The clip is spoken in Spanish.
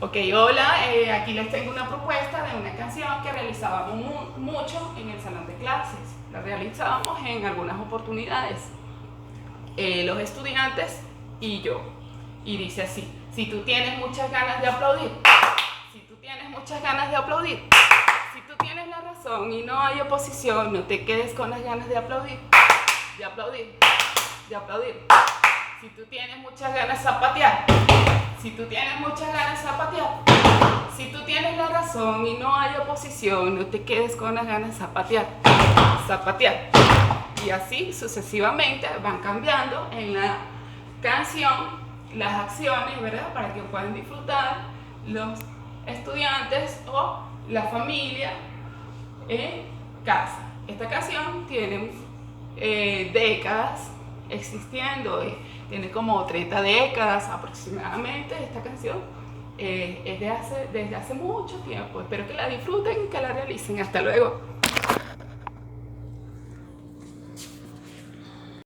Ok, hola, aquí les tengo una propuesta de una canción que realizábamos mucho en el salón de clases. La realizábamos en algunas oportunidades, los estudiantes y yo. Y dice así: si tú tienes muchas ganas de aplaudir, si tú tienes muchas ganas de aplaudir, si tú tienes la razón y no hay oposición, no te quedes con las ganas de aplaudir, de aplaudir, de aplaudir. Si tú tienes muchas ganas de zapatear, si tú tienes muchas ganas de zapatear, si tú tienes la razón y no hay oposición, no te quedes con las ganas de zapatear, zapatear. Y así sucesivamente van cambiando en la canción las acciones, ¿verdad? Para que puedan disfrutar los estudiantes o la familia en casa. Esta canción tiene décadas existiendo, tiene como 30 décadas aproximadamente. Esta canción es desde hace mucho tiempo. Espero que la disfruten y que la realicen. Hasta luego.